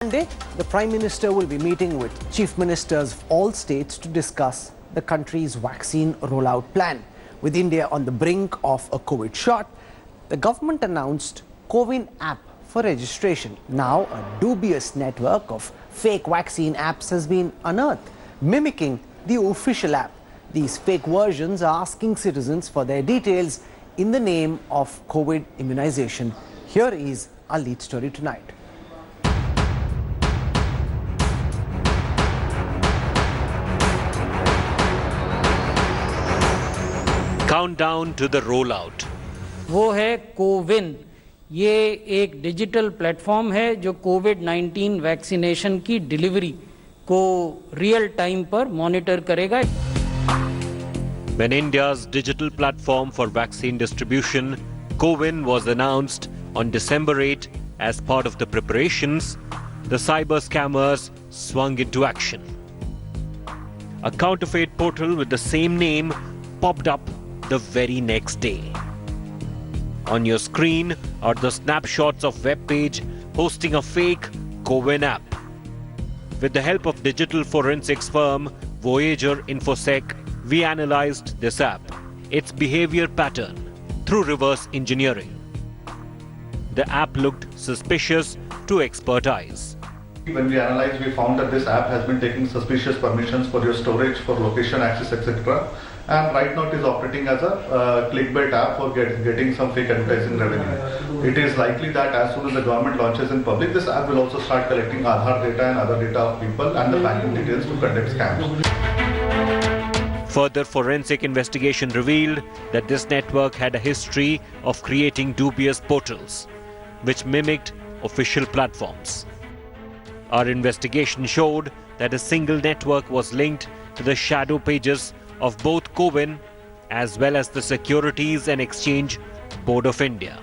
Monday, the Prime Minister will be meeting with Chief Ministers of all states to discuss the country's vaccine rollout plan. With India on the brink of a COVID shot, the government announced CoWIN app for registration. Now, a dubious network of fake vaccine apps has been unearthed, mimicking the official app. These fake versions are asking citizens for their details in the name of COVID immunization. Here is our lead story tonight. Countdown to the rollout. वो है कोविन। ये एक digital platform है जो कोविड-19 vaccination की delivery को real time पर monitor करेगा। When India's digital platform for vaccine distribution, CoWIN, was announced on December 8 as part of the preparations, the cyber scammers swung into action. A counterfeit portal with the same name popped up the very next day. On your screen are the snapshots of web page hosting a fake CoWIN app. With the help of digital forensics firm Voyager Infosec, we analyzed this app, its behavior pattern, through reverse engineering. The app looked suspicious to expert eyes. When we analyzed, we found that this app has been taking suspicious permissions for your storage, for location access, etc. And right now it is operating as a clickbait app for getting some fake advertising revenue. It is likely that as soon as the government launches in public, this app will also start collecting Aadhaar data and other data of people and the banking details to conduct scams. Further forensic investigation revealed that this network had a history of creating dubious portals, which mimicked official platforms. Our investigation showed that a single network was linked to the shadow pages of both CoWIN as well as the Securities and Exchange Board of India.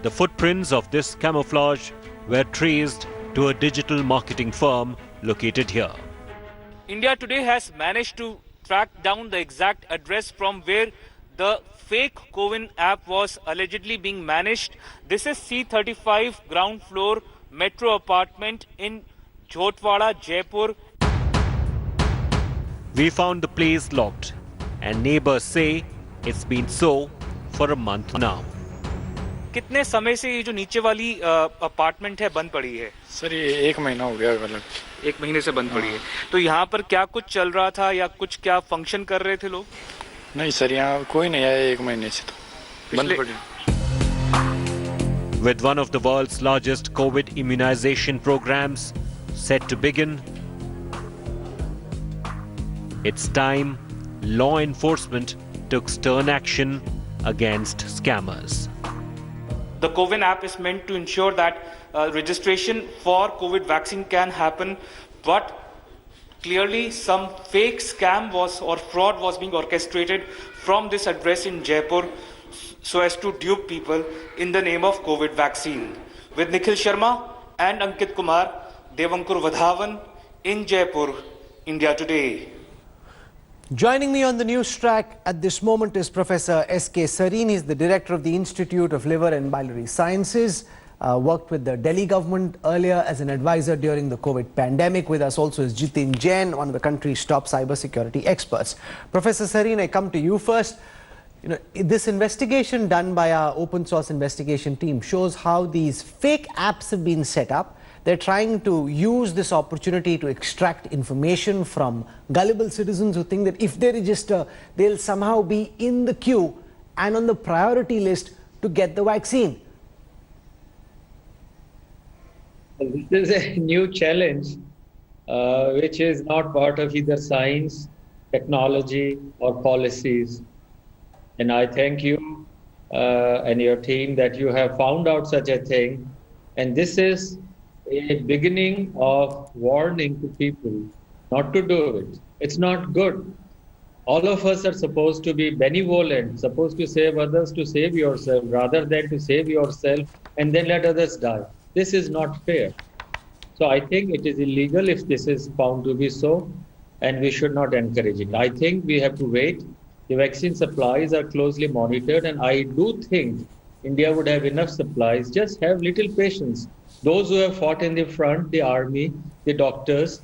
The footprints of this camouflage were traced to a digital marketing firm located here. India today has managed to track down the exact address from where the fake CoWIN app was allegedly being managed. This is C35 ground floor metro apartment in Jhotwada, Jaipur. We found the place locked, and neighbors say it's been so for a month now. कितने समय से ये जो नीचे वाली apartment है बंद पड़ी है? सर ये 1 महीना हो गया गलत। 1 महीने से बंद पड़ी है। तो यहाँ पर क्या कुछ चल रहा था या कुछ क्या फंक्शन कर रहे थे लोग? नहीं सर, यहाँ कोई नहीं आया 1 महीने से, तो बंद पड़ी। With one of the world's largest COVID immunization programs set to begin, it's time law enforcement took stern action against scammers. The CoWIN app is meant to ensure that registration for COVID vaccine can happen, but clearly some fake scam or fraud was being orchestrated from this address in Jaipur so as to dupe people in the name of COVID vaccine. With Nikhil Sharma and Ankit Kumar, Devankur Vadhavan in Jaipur, India Today. Joining me on the Newstrack at this moment is Professor S.K. Sareen. He's the director of the Institute of Liver and Biliary Sciences. Worked with the Delhi government earlier as an advisor during the COVID pandemic. With us also is Jitin Jain, one of the country's top cybersecurity experts. Professor Sareen, I come to you first. This investigation done by our open source investigation team shows how these fake apps have been set up. They're trying to use this opportunity to extract information from gullible citizens who think that if they register, they'll somehow be in the queue and on the priority list to get the vaccine. This is a new challenge, which is not part of either science, technology, or policies. And I thank you and your team that you have found out such a thing. And this is a beginning of warning to people not to do it. It's not good. All of us are supposed to be benevolent, supposed to save others to save yourself, rather than to save yourself and then let others die. This is not fair. So I think it is illegal if this is found to be so, and we should not encourage it. I think we have to wait. The vaccine supplies are closely monitored, and I do think India would have enough supplies. Just have little patience. Those who have fought in the front, the army, the doctors,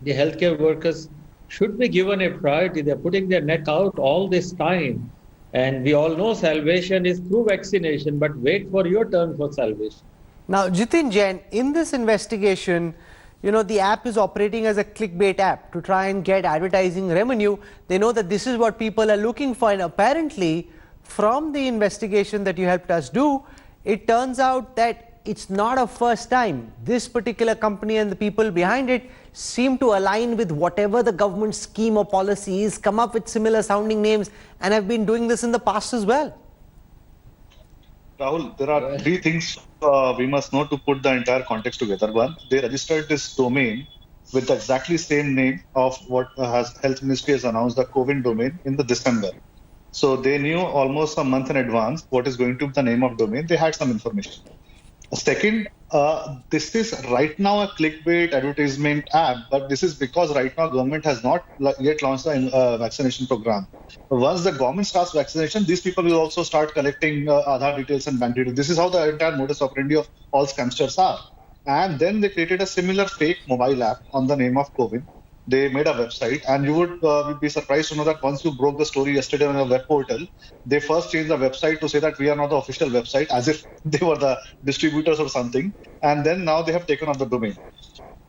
the healthcare workers should be given a priority. They're putting their neck out all this time. And we all know salvation is through vaccination, but wait for your turn for salvation. Now, Jitin Jain, in this investigation, the app is operating as a clickbait app to try and get advertising revenue. They know that this is what people are looking for. And apparently, from the investigation that you helped us do, it turns out that it's not a first time. This particular company and the people behind it seem to align with whatever the government scheme or policy is, come up with similar sounding names, and have been doing this in the past as well. Rahul, there are three things we must know to put the entire context together. One, they registered this domain with the exactly same name of what Health Ministry has announced, the CoWIN domain, in the December. So they knew almost a month in advance what is going to be the name of domain. They had some information. Second, this is right now a clickbait advertisement app, but this is because right now government has not yet launched the vaccination program. Once the government starts vaccination, these people will also start collecting Aadhaar details and bank details. This is how the entire modus operandi of all scamsters are. And then they created a similar fake mobile app on the name of CoWIN. They made a website, and you would be surprised to know that once you broke the story yesterday on a web portal, they first changed the website to say that we are not the official website, as if they were the distributors or something. And then now they have taken on the domain.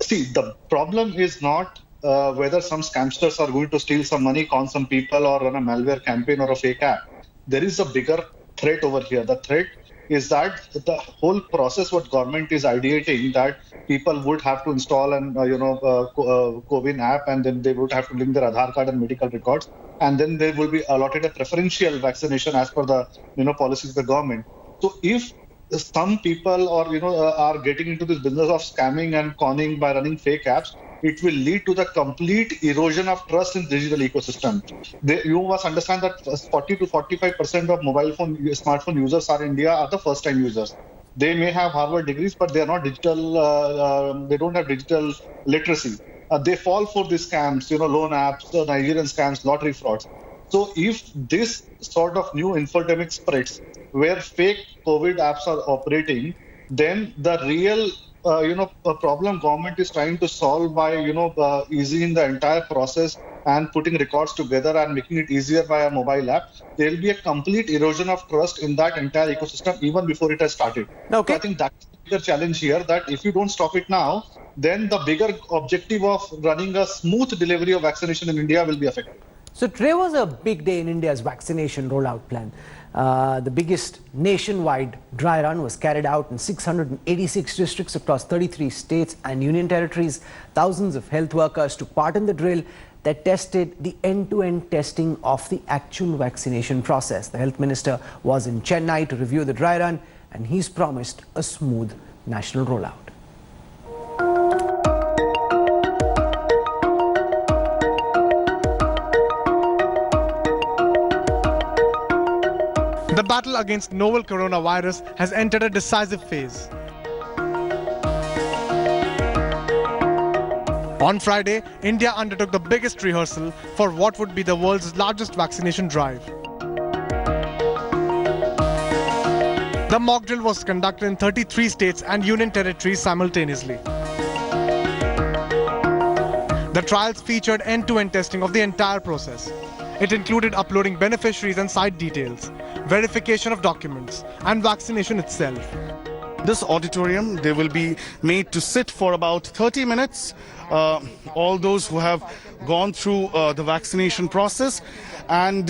See, the problem is not whether some scamsters are going to steal some money, con some people, or run a malware campaign or a fake app. There is a bigger threat over here. The threat is that the whole process what government is ideating, that people would have to install an CoWIN app, and then they would have to link their Aadhaar card and medical records, and then they will be allotted a preferential vaccination as per the policies of the government. So if some people are getting into this business of scamming and conning by running fake apps, it will lead to the complete erosion of trust in digital ecosystem. You must understand that 40 to 45% of smartphone users in India are the first-time users. They may have Harvard degrees, but they are not digital. They don't have digital literacy. They fall for these scams, loan apps, Nigerian scams, lottery frauds. So if this sort of new infodemic spreads, where fake COVID apps are operating, then the real a problem government is trying to solve by easing the entire process and putting records together and making it easier by a mobile app, there will be a complete erosion of trust in that entire ecosystem even before it has started. Okay. So I think that's the bigger challenge here, that if you don't stop it now, then the bigger objective of running a smooth delivery of vaccination in India will be affected. So today was a big day in India's vaccination rollout plan. The biggest nationwide dry run was carried out in 686 districts across 33 states and union territories. Thousands of health workers took part in the drill that tested the end-to-end testing of the actual vaccination process. The health minister was in Chennai to review the dry run, and he's promised a smooth national rollout. The battle against novel coronavirus has entered a decisive phase. On Friday, India undertook the biggest rehearsal for what would be the world's largest vaccination drive. The mock drill was conducted in 33 states and union territories simultaneously. The trials featured end-to-end testing of the entire process. It included uploading beneficiaries and site details, verification of documents, and vaccination itself. This auditorium, they will be made to sit for about 30 minutes. All those who have gone through the vaccination process, and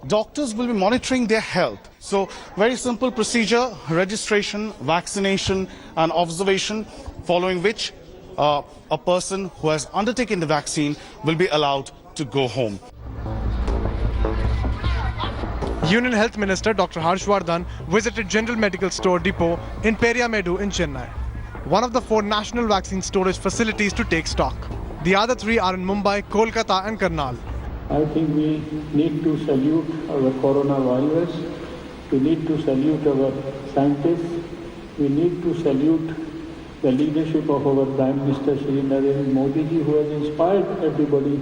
doctors will be monitoring their health. So very simple procedure: registration, vaccination, and observation, following which a person who has undertaken the vaccine will be allowed to go home. Union Health Minister Dr. Harshvardhan visited General Medical Store Depot in Periyamedu in Chennai, one of the 4 national vaccine storage facilities to take stock. The other 3 are in Mumbai, Kolkata and Karnal. I think we need to salute our coronavirus. We need to salute our scientists. We need to salute the leadership of our Prime Minister Shri Narendra Modi ji, who has inspired everybody,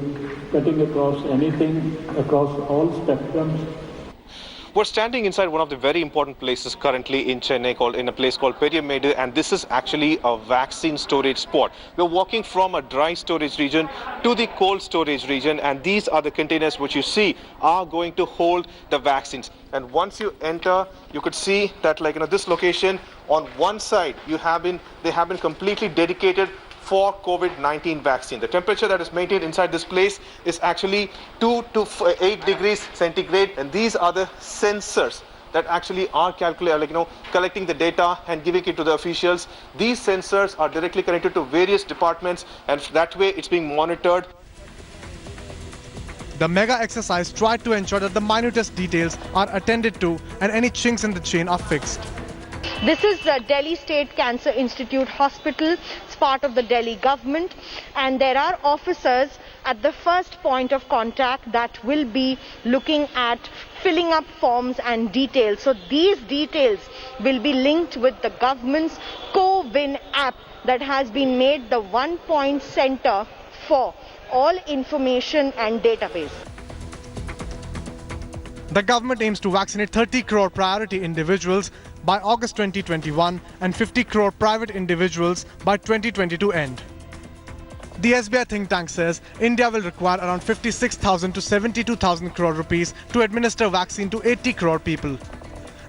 cutting across anything, across all spectrums. We're standing inside one of the very important places currently in Chennai, in a place called Perimedu, and this is actually a vaccine storage spot. We're walking from a dry storage region to the cold storage region, and these are the containers which you see are going to hold the vaccines. And once you enter, you could see that, this location on one side, they have been completely dedicated for COVID-19 vaccine. The temperature that is maintained inside this place is actually 2 to 8 degrees centigrade, and these are the sensors that actually are collecting the data and giving it to the officials. These sensors are directly connected to various departments, and that way it's being monitored. The mega exercise tried to ensure that the minutest details are attended to and any chinks in the chain are fixed. This is the Delhi State Cancer Institute Hospital. It's part of the Delhi government, and there are officers at the first point of contact that will be looking at filling up forms and details. So these details will be linked with the government's CoWIN app that has been made the one-point center for all information and database. The government aims to vaccinate 30 crore priority individuals by August 2021 and 50 crore private individuals by 2022 end. The SBI think tank says India will require around 56,000 to 72,000 crore rupees to administer vaccine to 80 crore people.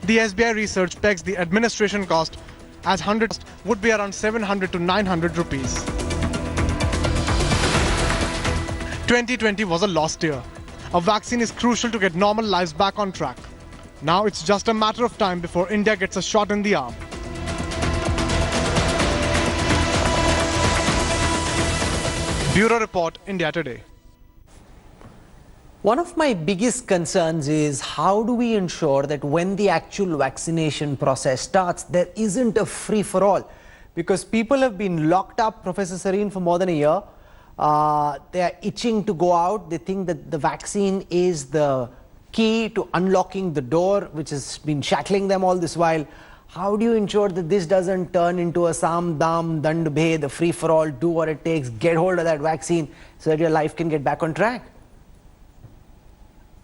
The SBI research pegs the administration cost as 100 would be around 700 to 900 rupees. 2020 was a lost year. A vaccine is crucial to get normal lives back on track. Now it's just a matter of time before India gets a shot in the arm. Bureau Report, India Today. One of my biggest concerns is how do we ensure that when the actual vaccination process starts, there isn't a free-for-all? Because people have been locked up, Professor Sareen, for more than a year. They are itching to go out. They think that the vaccine is the key to unlocking the door, which has been shackling them all this while. How do you ensure that this doesn't turn into a Sam Dam Dand Bhe, the free-for-all, do what it takes, get hold of that vaccine so that your life can get back on track?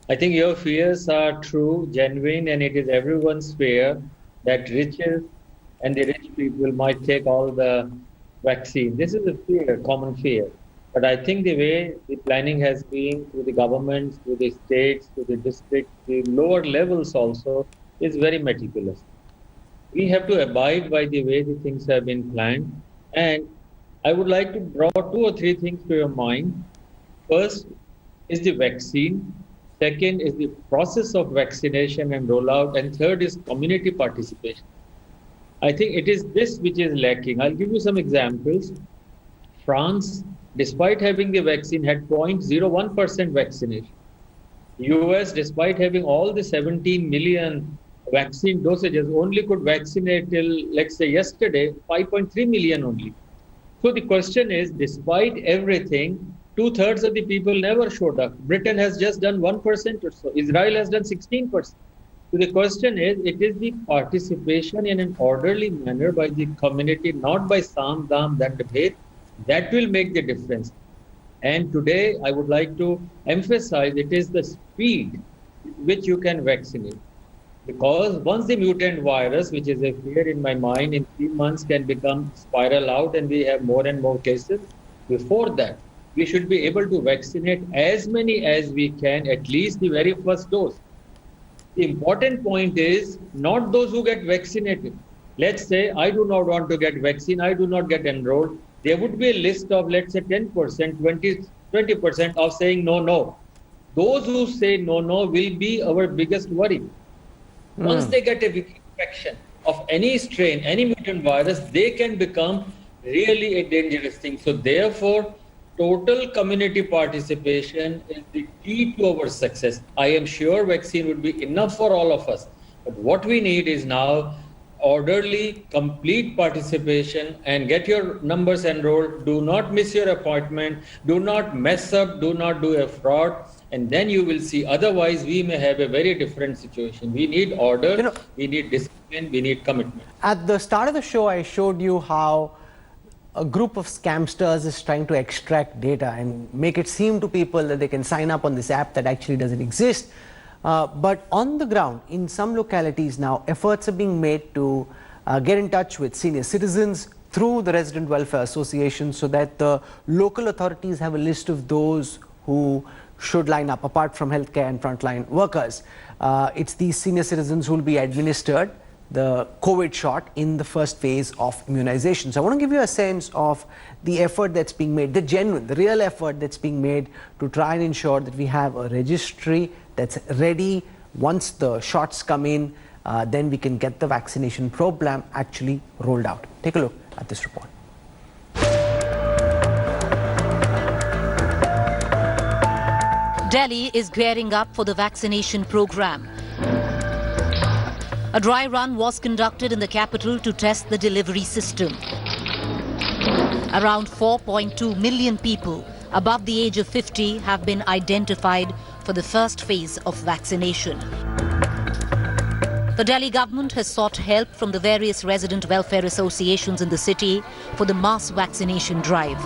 I think your fears are true, genuine, and it is everyone's fear that riches and the rich people might take all the vaccine. This is a fear, common fear. But I think the way the planning has been to the governments, to the states, to the districts, the lower levels also is very meticulous. We have to abide by the way the things have been planned. And I would like to draw 2 or 3 things to your mind. First is the vaccine. Second is the process of vaccination and rollout. And third is community participation. I think it is this which is lacking. I'll give you some examples. France, despite having the vaccine, had 0.01% vaccination. US, despite having all the 17 million vaccine dosages, only could vaccinate till, let's say, yesterday, 5.3 million only. So the question is, despite everything, 2/3 of the people never showed up. Britain has just done 1% or so. Israel has done 16%. So the question is, it is the participation in an orderly manner by the community, not by Sam Dam Dand Bhed, that will make the difference. And today, I would like to emphasize it is the speed with which you can vaccinate. Because once the mutant virus, which is a fear in my mind, in 3 months can become spiral out and we have more and more cases, before that, we should be able to vaccinate as many as we can, at least the very first dose. The important point is not those who get vaccinated. Let's say I do not want to get vaccine, I do not get enrolled. There would be a list of, let's say, 10%, 20% of saying no. Those who say no will be our biggest worry. Once they get a infection of any strain, any mutant virus, they can become really a dangerous thing. So therefore, total community participation is the key to our success. I am sure vaccine would be enough for all of us. But what we need is now orderly, complete participation and get your numbers enrolled. Do not miss your appointment. Do not mess up. Do not do a fraud. And then you will see. Otherwise, we may have a very different situation. We need order. We need discipline. We need commitment. At the start of the show, I showed you how a group of scamsters is trying to extract data and make it seem to people that they can sign up on this app that actually doesn't exist. But on the ground, in some localities now, efforts are being made to get in touch with senior citizens through the Resident Welfare Association so that the local authorities have a list of those who should line up, apart from healthcare and frontline workers. It's these senior citizens who will be administered the COVID shot in the first phase of immunization. So I want to give you a sense of the effort that's being made, the real effort that's being made to try and ensure that we have a registry that's ready. Once the shots come in, then we can get the vaccination program actually rolled out. Take a look at this report. Delhi is gearing up for the vaccination program. A dry run was conducted in the capital to test the delivery system. Around 4.2 million people above the age of 50 have been identified for the first phase of vaccination. The Delhi government has sought help from the various resident welfare associations in the city for the mass vaccination drive.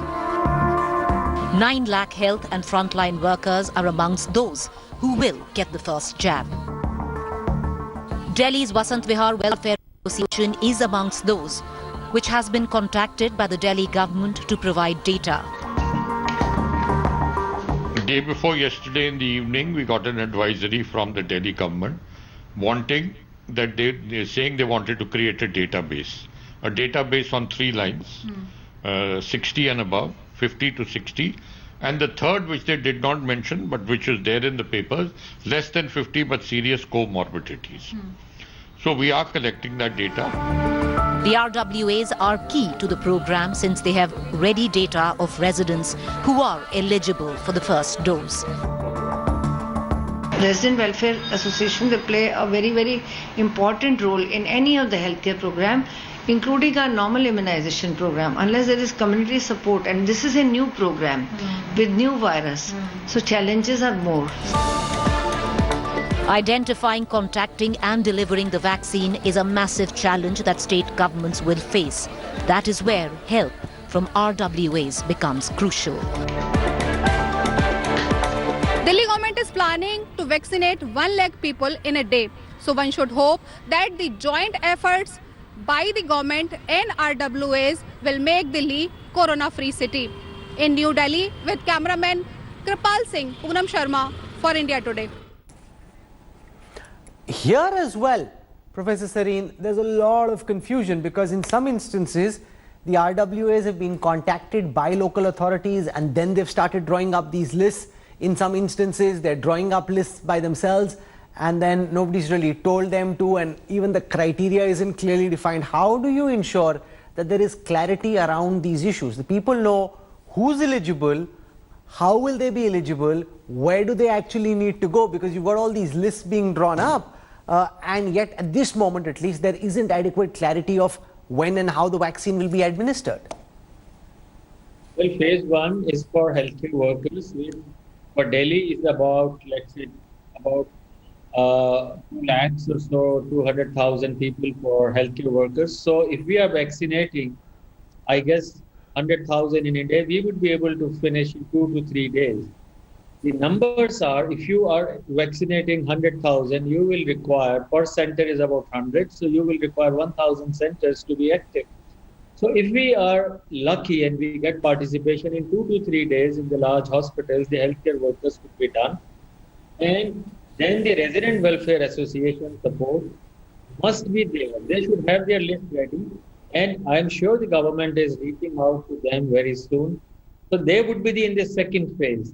9 lakh health and frontline workers are amongst those who will get the first jab. Delhi's Vasant Vihar Welfare Association is amongst those which has been contacted by the Delhi government to provide data. Day before yesterday in the evening, we got an advisory from the Delhi government wanting that they're saying they wanted to create a database on 3 lines, 60 and above, 50 to 60, and the third, which they did not mention but which is there in the papers, less than 50 but serious comorbidities. So we are collecting that data. The RWAs are key to the program since they have ready data of residents who are eligible for the first dose. Resident Welfare Association will play a very important role in any of the healthcare program, including our normal immunization program, unless there is community support, and this is a new program with new virus, so challenges are more. Identifying, contacting and delivering the vaccine is a massive challenge that state governments will face. That is where help from RWAs becomes crucial. Delhi government is planning to vaccinate 1 lakh people in a day. So one should hope that the joint efforts by the government and RWAs will make Delhi corona-free city. In New Delhi, with cameraman Kripal Singh, Poonam Sharma for India Today. Here as well, Professor Sareen, there's a lot of confusion because in some instances, the RWAs have been contacted by local authorities and then they've started drawing up these lists. In some instances, they're drawing up lists by themselves and then nobody's really told them to, and even the criteria isn't clearly defined. How do you ensure that there is clarity around these issues? The people know who's eligible, how will they be eligible, where do they actually need to go, because you've got all these lists being drawn up and yet at this moment at least there isn't adequate clarity of when and how the vaccine will be administered. Well, phase 1 is for healthcare workers. For Delhi is about, let's say, about 2 lakhs or so, 200,000 people for healthcare workers. So if we are vaccinating, I guess 100,000 in a day, we would be able to finish in 2 to 3 days. The numbers are, if you are vaccinating 100,000, you will require, per center is about 100, so you will require 1,000 centers to be active. So if we are lucky and we get participation in 2 to 3 days in the large hospitals, the healthcare workers could be done. And then the Resident Welfare Association support must be there. They should have their list ready. And I'm sure the government is reaching out to them very soon. So they would be in the second phase.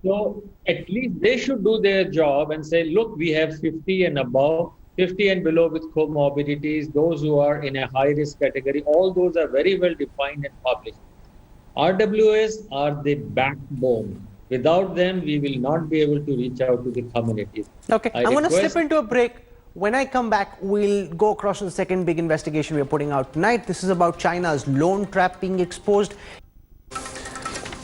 So at least they should do their job and say, look, we have 50 and above, 50 and below with comorbidities, those who are in a high risk category, all those are very well defined and published. RWAs are the backbone. Without them, we will not be able to reach out to the communities. Okay, I'm going to slip into a break. When I come back, we'll go across to the second big investigation we're putting out tonight. This is about China's loan trap being exposed.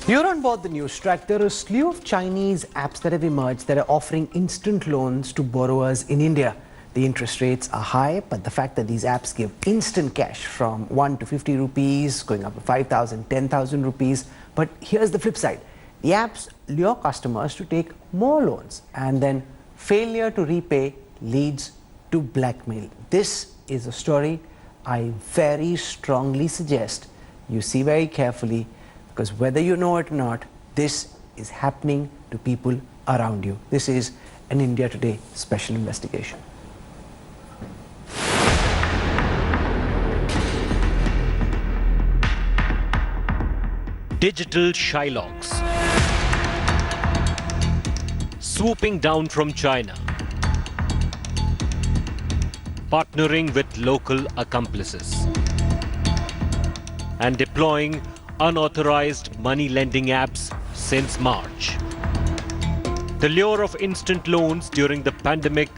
Here on board the Newstrack, there are a slew of Chinese apps that have emerged that are offering instant loans to borrowers in India. The interest rates are high, but the fact that these apps give instant cash from 1 to 50 rupees, going up to 5,000, 10,000 rupees. But here's the flip side. The apps lure customers to take more loans and then Failure to repay leads to blackmail. This is a story I very strongly suggest you see very carefully, because whether you know it or not, this is happening to people around you. This is an India Today special investigation. Digital Shylocks. Swooping down from China. Partnering with local accomplices. And deploying unauthorized money lending apps since March. The lure of instant loans during the pandemic,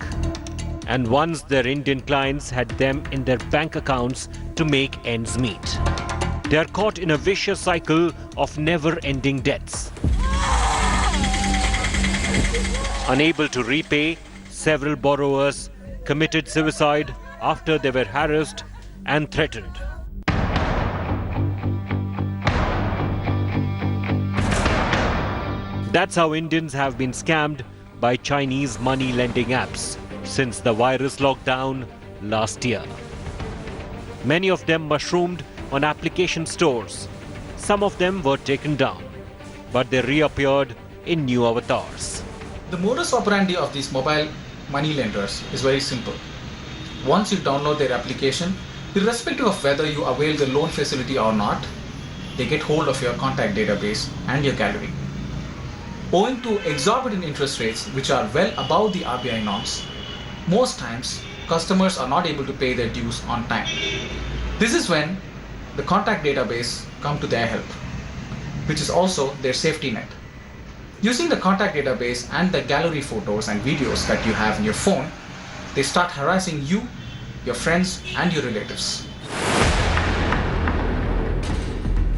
and once their Indian clients had them in their bank accounts to make ends meet. They are caught in a vicious cycle of never-ending debts. Unable to repay, several borrowers committed suicide after they were harassed and threatened. That's how Indians have been scammed by Chinese money lending apps since the virus lockdown last year. Many of them mushroomed on application stores. Some of them were taken down, but they reappeared in new avatars. The modus operandi of these mobile money lenders is very simple. Once you download their application, irrespective of whether you avail the loan facility or not, they get hold of your contact database and your gallery. Owing to exorbitant interest rates, which are well above the RBI norms, most times customers are not able to pay their dues on time. This is when the contact database come to their help, which is also their safety net. Using the contact database and the gallery photos and videos that you have in your phone, they start harassing you, your friends, and your relatives.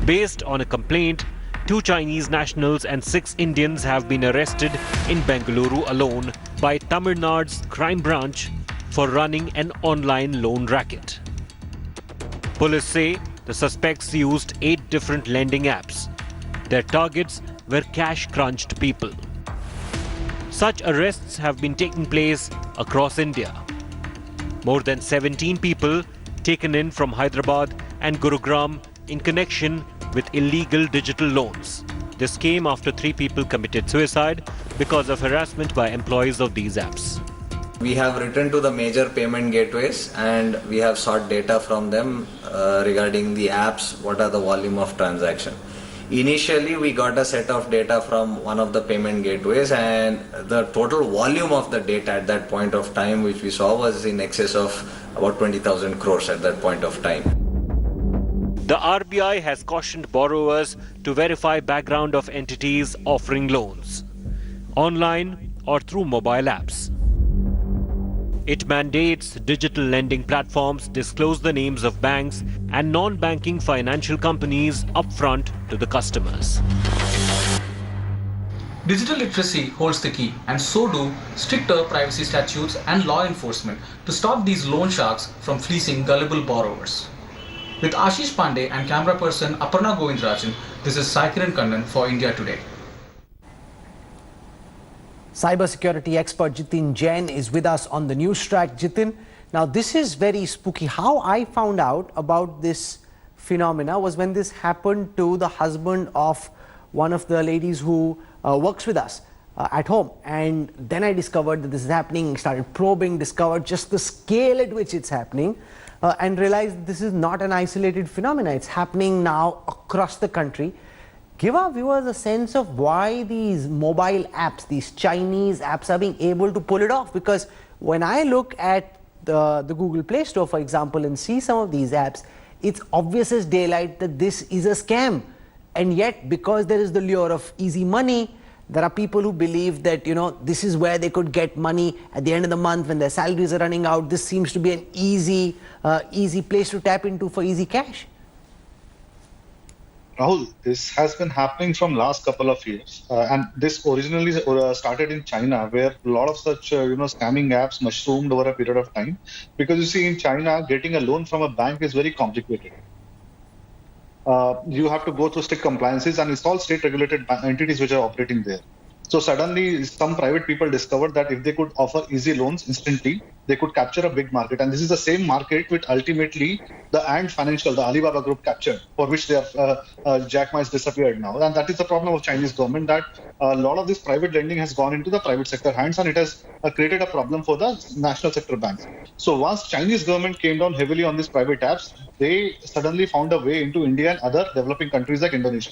Based on a complaint, 2 Chinese nationals and 6 Indians have been arrested in Bengaluru alone by Tamil Nadu's crime branch for running an online loan racket. Police say the suspects used 8 different lending apps. Their targets were cash-crunched people. Such arrests have been taking place across India. More than 17 people taken in from Hyderabad and Gurugram in connection with illegal digital loans. This came after 3 people committed suicide because of harassment by employees of these apps. We have written to the major payment gateways and we have sought data from them regarding the apps, what are the volume of transaction. Initially, we got a set of data from one of the payment gateways, and the total volume of the data at that point of time which we saw was in excess of about 20,000 crores at that point of time. The RBI has cautioned borrowers to verify background of entities offering loans, online or through mobile apps. It mandates digital lending platforms disclose the names of banks and non-banking financial companies upfront to the customers. Digital literacy holds the key, and so do stricter privacy statutes and law enforcement to stop these loan sharks from fleecing gullible borrowers. With Ashish Pandey and camera person Aparna Govindrajan, this is Sai Kiran Kannan for India Today. Cybersecurity expert Jitin Jain is with us on the Newstrack. Jitin, now this is very spooky. How I found out about this phenomena was when this happened to the husband of one of the ladies who works with us at home. And then I discovered that this is happening, started probing, discovered just the scale at which it's happening, and realized this is not an isolated phenomena. It's happening now across the country. Give our viewers a sense of why these mobile apps, these Chinese apps, are being able to pull it off. Because when I look at the Google Play Store, for example, and see some of these apps, it's obvious as daylight that this is a scam. And yet, because there is the lure of easy money, there are people who believe that, you know, this is where they could get money at the end of the month when their salaries are running out. This seems to be an easy place to tap into for easy cash. Rahul, this has been happening from last couple of years, and this originally started in China, where a lot of such scamming apps mushroomed over a period of time. Because you see, in China, getting a loan from a bank is very complicated. You have to go through strict compliances, and it's all state-regulated entities which are operating there. So suddenly some private people discovered that if they could offer easy loans instantly, they could capture a big market. And this is the same market which ultimately the Ant Financial, the Alibaba group captured, for which they have Jack Ma has disappeared now. And that is the problem of Chinese government, that a lot of this private lending has gone into the private sector hands, and it has created a problem for the national sector banks. So once Chinese government came down heavily on these private apps, they suddenly found a way into India and other developing countries like Indonesia.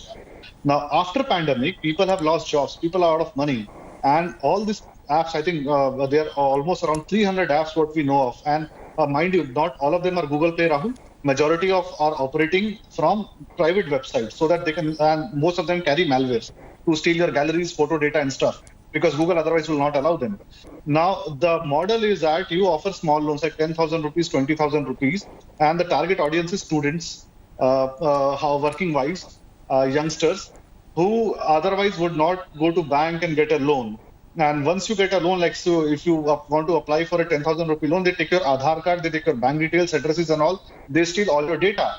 Now, after pandemic, people have lost jobs, people are out of money, and all these apps, I think there are almost around 300 apps what we know of. And mind you, not all of them are Google Play, Rahul. Majority of are operating from private websites, so that they can, and most of them carry malwares to steal your galleries, photo data and stuff, because Google otherwise will not allow them. Now, the model is that you offer small loans like 10,000 rupees, 20,000 rupees, and the target audience is students, working wives, youngsters who otherwise would not go to bank and get a loan. And once you get a loan, like, so if you want to apply for a 10,000 rupee loan, they take your Aadhaar card, they take your bank details, addresses and all, they steal all your data.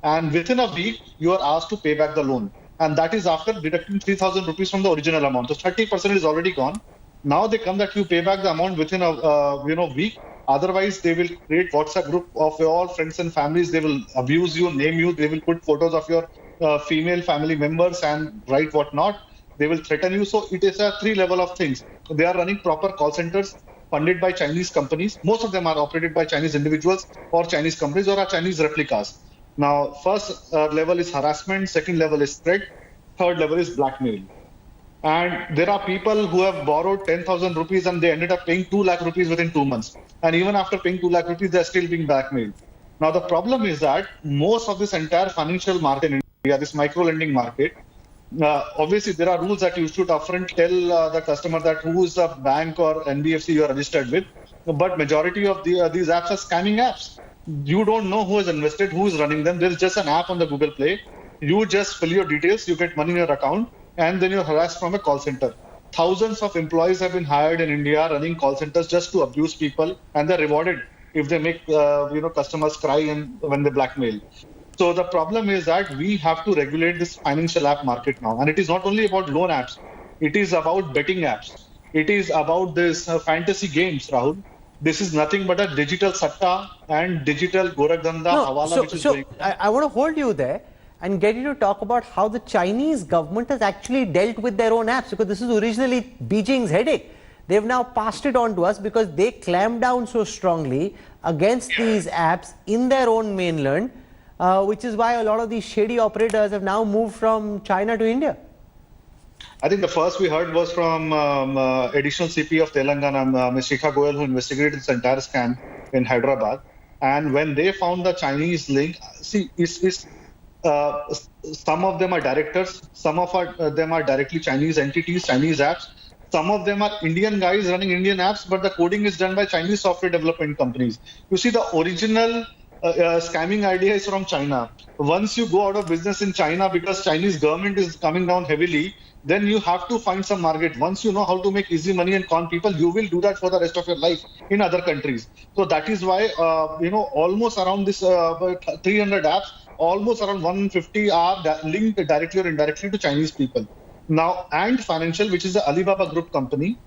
And within a week, you are asked to pay back the loan. And that is after deducting 3,000 rupees from the original amount. So 30% is already gone. Now they come that you pay back the amount within a week. Otherwise, they will create WhatsApp group of your friends and families. They will abuse you, name you. They will put photos of your female family members and write whatnot. They will threaten you. So it is a 3 level of things. They are running proper call centers funded by Chinese companies. Most of them are operated by Chinese individuals or Chinese companies or are Chinese replicas. Now, first level is harassment. Second level is threat. Third level is blackmail. And there are people who have borrowed 10,000 rupees and they ended up paying 2 lakh rupees within 2 months. And even after paying 2 lakh rupees, they're still being blackmailed. Now, the problem is that most of this entire financial market in India, this micro lending market, obviously there are rules that you should upfront tell the customer that who is the bank or NBFC you are registered with. But majority of these apps are scamming apps. You don't know who has invested, who is running them. There's just an app on the Google Play. You just fill your details, you get money in your account, and then you're harassed from a call center. Thousands of employees have been hired in India running call centers just to abuse people, and they're rewarded if they make customers cry and when they blackmail. So the problem is that we have to regulate this financial app market now, and it is not only about loan apps; it is about betting apps. It is about this fantasy games, Rahul. This is nothing but a digital satta and digital gorakdanda hawala, which is going. I want to hold you there and get you to talk about how the Chinese government has actually dealt with their own apps, because this is originally Beijing's headache. They've now passed it on to us because they clamped down so strongly against these apps in their own mainland, which is why a lot of these shady operators have now moved from China to India. I think the first we heard was from additional CP of Telangana, Ms. Shikha Goyal, who investigated this entire scam in Hyderabad. And when they found the Chinese link, see, some of them are directors, some of them are directly Chinese entities, Chinese apps. Some of them are Indian guys running Indian apps, but the coding is done by Chinese software development companies. You see, the original scamming idea is from China. Once you go out of business in China because Chinese government is coming down heavily, then you have to find some market. Once you know how to make easy money and con people, you will do that for the rest of your life in other countries. So that is why, almost around this 300 apps, almost around 150 are linked directly or indirectly to Chinese people. Now, Ant Financial, which is the Alibaba group company,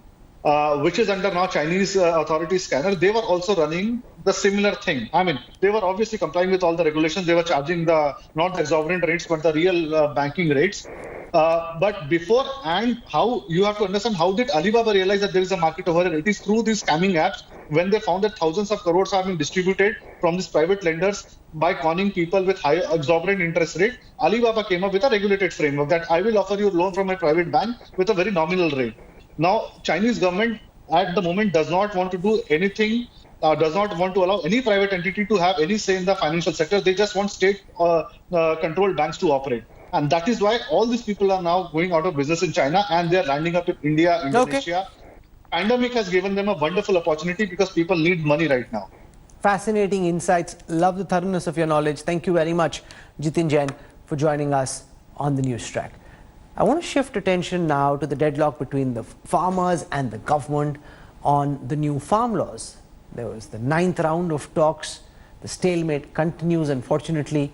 which is under now Chinese authorities scanner, they were also running the similar thing. I mean, they were obviously complying with all the regulations. They were charging not the exorbitant rates, but the real banking rates. But before, and how you have to understand, how did Alibaba realize that there is a market over there? It is through these scamming apps. When they found that thousands of crores are being distributed from these private lenders by conning people with high exorbitant interest rate, Alibaba came up with a regulated framework that I will offer you a loan from a private bank with a very nominal rate. Now, Chinese government at the moment does not want to do anything, does not want to allow any private entity to have any say in the financial sector. They just want state-controlled banks to operate. And that is why all these people are now going out of business in China and they are landing up in India, Indonesia. Okay. Pandemic has given them a wonderful opportunity because people need money right now. Fascinating insights. Love the thoroughness of your knowledge. Thank you very much, Jitin Jain, for joining us on the Newstrack. I want to shift attention now to the deadlock between the farmers and the government on the new farm laws. There was the 9th round of talks. The stalemate continues, unfortunately.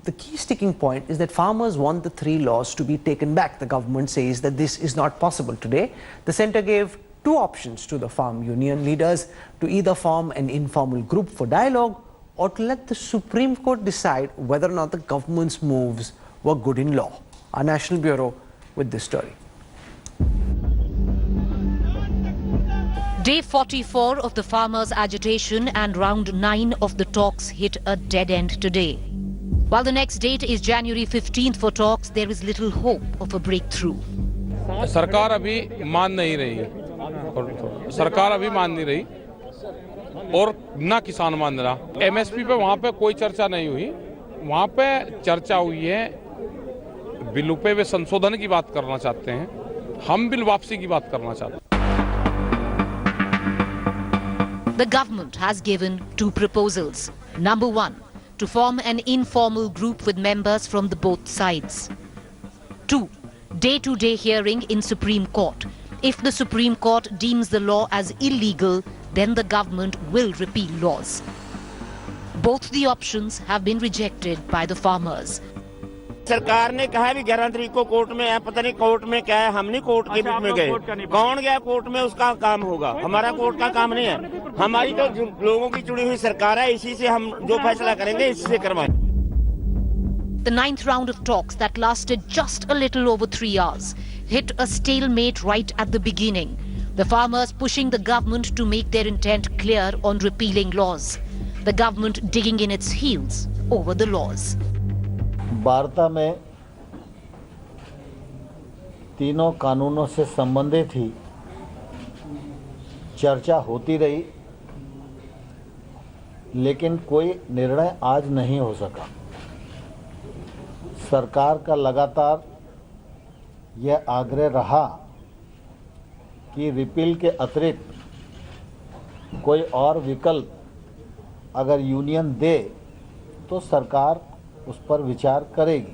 the key sticking point is that farmers want the 3 laws to be taken back. The government says that this is not possible today. The centre gave 2 options to the farm union leaders: to either form an informal group for dialogue or to let the Supreme Court decide whether or not the government's moves were good in law. Our National Bureau with this story. Day 44 of the farmers' agitation and round 9 of the talks hit a dead end today. While the next date is January 15th for talks, there is little hope of a breakthrough. सरकार अभी मान नहीं रही, सरकार अभी मान नहीं रही और ना किसान मान रहा। एमएसपी पे वहाँ पे कोई चर्चा नहीं हुई, वहाँ पे चर्चा हुई है बिलों पे वे संशोधन की बात करना चाहते हैं, हम बिल वापसी की बात करना चाहते हैं। The government has given 2 proposals. Number 1, to form an informal group with members from the both sides. 2, day-to-day hearing in Supreme Court. If the Supreme Court deems the law as illegal, then the government will repeal laws. Both the options have been rejected by the farmers. सरकार ने कहा है भी 11 तारीख को court में है, पता नहीं कोर्ट में क्या है, हम नहीं कोर्ट के बीच में गए, कौन गया कोर्ट में उसका काम होगा, हमारा कोर्ट का काम नहीं है, हमारी तो लोगों की चुनी हुई सरकार है, इसी से हम जो फैसला करेंगे इसी से करवाएं। The 9th round of talks that lasted just a little over 3 hours hit a stalemate right at the beginning. The farmers pushing the government to make their intent clear on repealing laws. The government digging in its heels over the laws. वार्ता में तीनों कानूनों से संबंधित ही चर्चा होती रही, लेकिन कोई निर्णय आज नहीं हो सका। सरकार का लगातार यह आग्रह रहा कि रिपील के अतिरिक्त कोई और विकल्प अगर यूनियन दे तो सरकार उस पर विचार करेगी।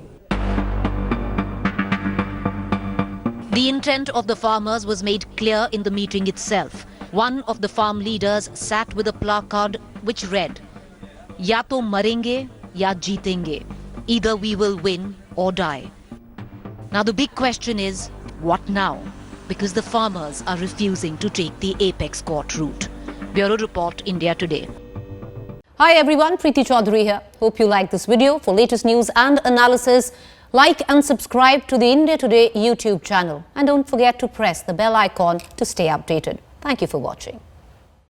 The intent of the farmers was made clear in the meeting itself. One of the farm leaders sat with a placard which read, "Ya to marenge ya jeetenge. Either we will win or die." Now the big question is, what now? Because the farmers are refusing to take the apex court route. Bureau Report, India Today. Hi everyone, Preeti Chaudhary here. Hope you like this video. For latest news and analysis, like and subscribe to the India Today YouTube channel. And don't forget to press the bell icon to stay updated. Thank you for watching.